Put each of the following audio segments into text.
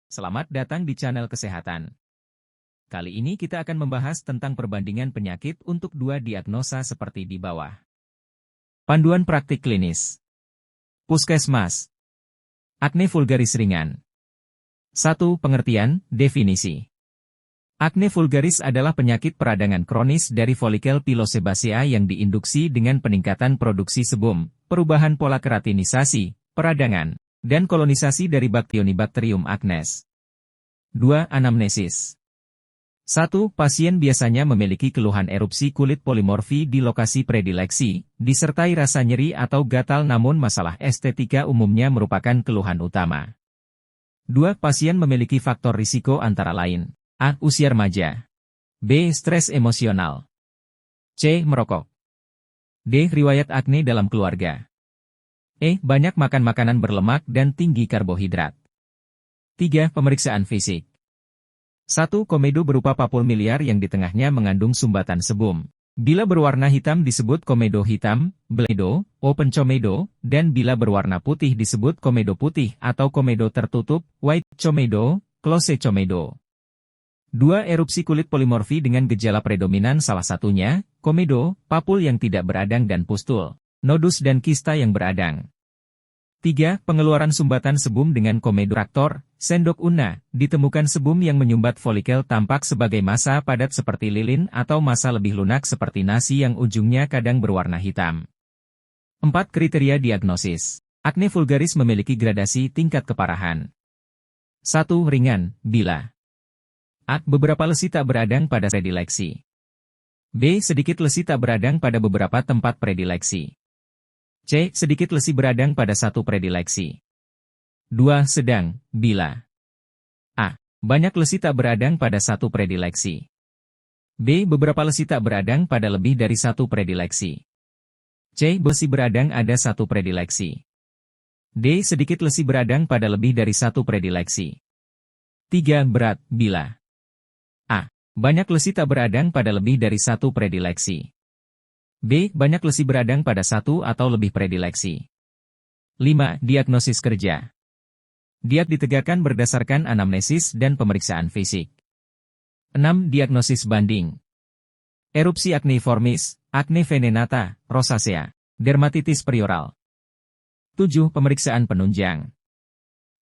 Selamat datang di channel kesehatan. Kali ini kita akan membahas tentang perbandingan penyakit untuk dua diagnosa seperti di bawah. Panduan praktik klinis. Puskesmas. Akne vulgaris ringan. 1. Pengertian, definisi. Akne vulgaris adalah penyakit peradangan kronis dari folikel pilosebasea yang diinduksi dengan peningkatan produksi sebum, perubahan pola keratinisasi, peradangan, dan kolonisasi dari Bacteronibacterium acnes. 2. Anamnesis. 1. Pasien biasanya memiliki keluhan erupsi kulit polimorfi di lokasi predileksi, disertai rasa nyeri atau gatal namun masalah estetika umumnya merupakan keluhan utama. 2. Pasien memiliki faktor risiko antara lain: A. Usia remaja. B. Stres emosional. C. Merokok. D. Riwayat akne dalam keluarga. E. Banyak makan makanan berlemak dan tinggi karbohidrat. 3. Pemeriksaan fisik. 1. Komedo berupa papul miliar yang di tengahnya mengandung sumbatan sebum. Bila berwarna hitam disebut komedo hitam, bledo, open komedo, dan bila berwarna putih disebut komedo putih atau komedo tertutup, white komedo, close komedo. 2. Erupsi kulit polimorfi dengan gejala predominan salah satunya, komedo, papul yang tidak beradang dan pustul, nodus dan kista yang beradang. 3. Pengeluaran sumbatan sebum dengan komedo traktor, sendok una, ditemukan sebum yang menyumbat folikel tampak sebagai massa padat seperti lilin atau massa lebih lunak seperti nasi yang ujungnya kadang berwarna hitam. 4. Kriteria diagnosis. Akne vulgaris memiliki gradasi tingkat keparahan. 1. Ringan, bila A. Beberapa lesi tak beradang pada predileksi. B. Sedikit lesi tak beradang pada beberapa tempat predileksi. C. Sedikit lesi beradang pada satu predileksi. 2. Sedang, bila A. Banyak lesi tak beradang pada satu predileksi. B. Beberapa lesi tak beradang pada lebih dari satu predileksi. C. Lesi beradang ada satu predileksi. D. Sedikit lesi beradang pada lebih dari satu predileksi. 3. Berat, bila A. Banyak lesi tak beradang pada lebih dari satu predileksi. B. Banyak lesi beradang pada satu atau lebih predileksi. 5. Diagnosis kerja. Diag ditegakkan berdasarkan anamnesis dan pemeriksaan fisik. 6. Diagnosis banding. Erupsi acneiformis, acne venenata, rosacea, dermatitis perioral. 7. Pemeriksaan penunjang.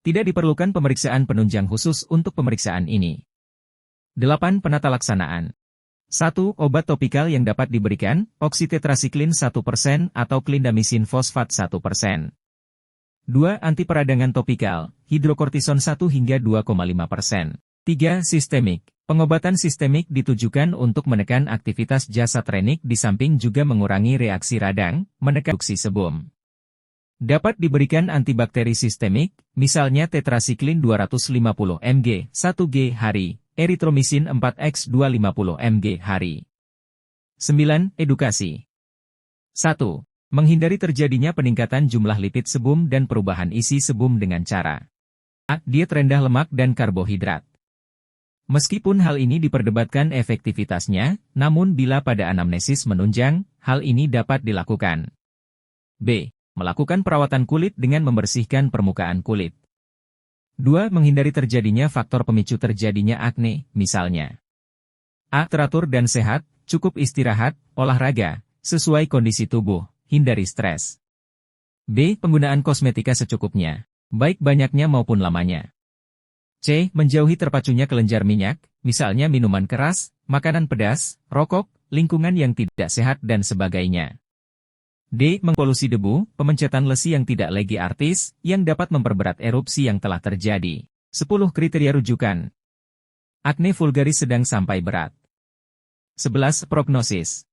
Tidak diperlukan pemeriksaan penunjang khusus untuk pemeriksaan ini. 8. Penata laksanaan. 1. Obat topikal yang dapat diberikan, oksitetrasiklin 1% atau clindamycin fosfat 1%. 2. Antiperadangan topikal, hidrokortison 1 hingga 2,5%. 3. Sistemik. Pengobatan sistemik ditujukan untuk menekan aktivitas jasad renik di samping juga mengurangi reaksi radang, menekan produksi sebum. Dapat diberikan antibakteri sistemik, misalnya tetrasiklin 250 mg 1g hari, eritromisin 4x 250 mg hari. 9. Edukasi. 1. Menghindari terjadinya peningkatan jumlah lipid sebum dan perubahan isi sebum dengan cara A. Diet rendah lemak dan karbohidrat. Meskipun hal ini diperdebatkan efektivitasnya, namun bila pada anamnesis menunjang, hal ini dapat dilakukan. B. Melakukan perawatan kulit dengan membersihkan permukaan kulit. 2. Menghindari terjadinya faktor pemicu terjadinya akne, misalnya A. Teratur dan sehat, cukup istirahat, olahraga, sesuai kondisi tubuh, hindari stres. B. Penggunaan kosmetika secukupnya, baik banyaknya maupun lamanya. C. Menjauhi terpacunya kelenjar minyak, misalnya minuman keras, makanan pedas, rokok, lingkungan yang tidak sehat dan sebagainya. D. Mengpolusi debu, pemencatan lesi yang tidak lagi artis, yang dapat memperberat erupsi yang telah terjadi. 10 kriteria rujukan. Akne vulgaris sedang sampai berat. 11. Prognosis.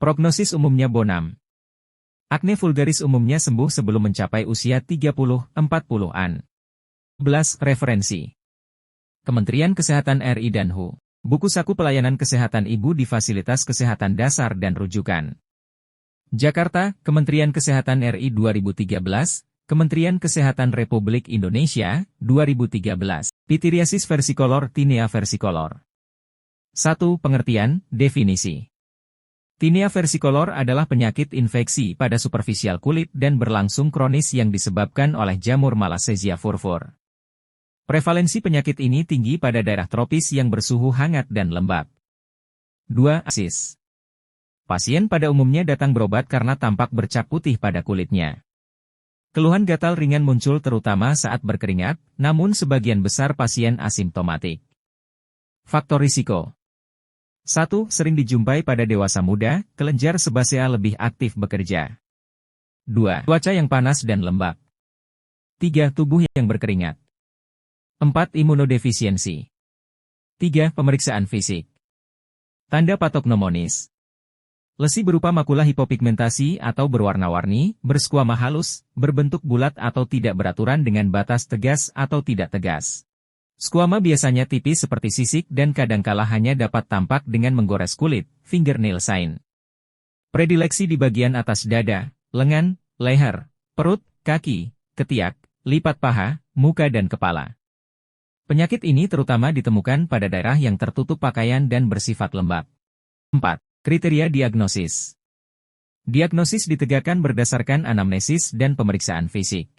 Prognosis umumnya bonam. Akne vulgaris umumnya sembuh sebelum mencapai usia 30-40-an. 11. Referensi. Kementerian Kesehatan RI dan WHO. Buku Saku Pelayanan Kesehatan Ibu di Fasilitas Kesehatan Dasar dan Rujukan. Jakarta, Kementerian Kesehatan RI 2013, Kementerian Kesehatan Republik Indonesia, 2013. Pityriasis versicolor, tinea versicolor. 1. Pengertian, definisi. Tinea versicolor adalah penyakit infeksi pada superficial kulit dan berlangsung kronis yang disebabkan oleh jamur Malassezia furfur. Prevalensi penyakit ini tinggi pada daerah tropis yang bersuhu hangat dan lembab. 2. Asis. Pasien pada umumnya datang berobat karena tampak bercak putih pada kulitnya. Keluhan gatal ringan muncul terutama saat berkeringat, namun sebagian besar pasien asimptomatik. Faktor risiko. 1. Sering dijumpai pada dewasa muda, kelenjar sebasea lebih aktif bekerja. 2. Cuaca yang panas dan lembab. 3. Tubuh yang berkeringat. 4. Imunodefisiensi. 3. Pemeriksaan fisik. Tanda patognomonis. Lesi berupa makula hipopigmentasi atau berwarna-warni, berskuama halus, berbentuk bulat atau tidak beraturan dengan batas tegas atau tidak tegas. Skuama biasanya tipis seperti sisik dan kadangkala hanya dapat tampak dengan menggores kulit, fingernail sign. Predileksi di bagian atas dada, lengan, leher, perut, kaki, ketiak, lipat paha, muka dan kepala. Penyakit ini terutama ditemukan pada daerah yang tertutup pakaian dan bersifat lembab. 4. Kriteria diagnosis. Diagnosis ditegakkan berdasarkan anamnesis dan pemeriksaan fisik.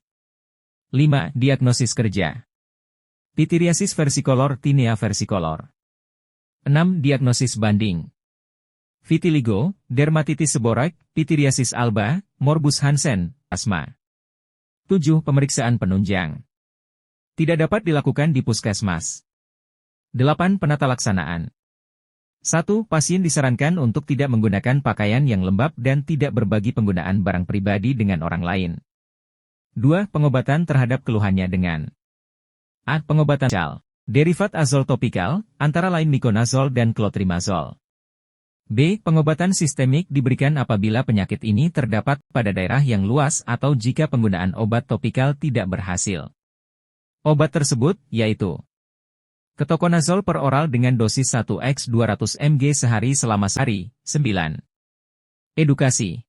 5. Diagnosis kerja. Pityriasis versicolor, tinea versicolor. 6. Diagnosis banding. Vitiligo, dermatitis seborrheic, pityriasis alba, morbus Hansen, asma. 7. Pemeriksaan penunjang. Tidak dapat dilakukan di puskesmas. 8. Penata laksanaan. 1. Pasien disarankan untuk tidak menggunakan pakaian yang lembab dan tidak berbagi penggunaan barang pribadi dengan orang lain. 2. Pengobatan terhadap keluhannya dengan A. Pengobatan cal. Derivat azol topikal, antara lain miconazol dan clotrimazol. B. Pengobatan sistemik diberikan apabila penyakit ini terdapat pada daerah yang luas atau jika penggunaan obat topikal tidak berhasil. Obat tersebut, yaitu ketoconazol per oral dengan dosis 1x200 mg sehari selama sehari. 9. Edukasi.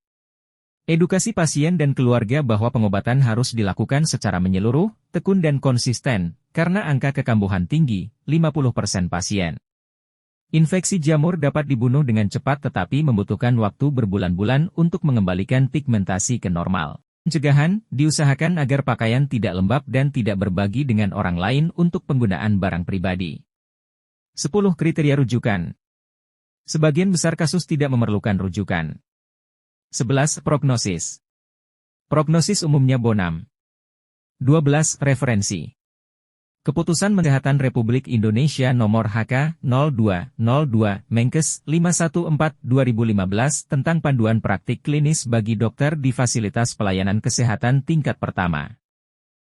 Edukasi pasien dan keluarga bahwa pengobatan harus dilakukan secara menyeluruh, tekun dan konsisten, karena angka kekambuhan tinggi, 50% pasien. Infeksi jamur dapat dibunuh dengan cepat tetapi membutuhkan waktu berbulan-bulan untuk mengembalikan pigmentasi ke normal. Pencegahan, diusahakan agar pakaian tidak lembab dan tidak berbagi dengan orang lain untuk penggunaan barang pribadi. 10. Kriteria rujukan. Sebagian besar kasus tidak memerlukan rujukan. 11. Prognosis. Prognosis umumnya bonam. 12. Referensi. Keputusan Kesehatan Republik Indonesia Nomor HK-02-02, Menkes 514/2015 tentang panduan praktik klinis bagi dokter di fasilitas pelayanan kesehatan tingkat pertama.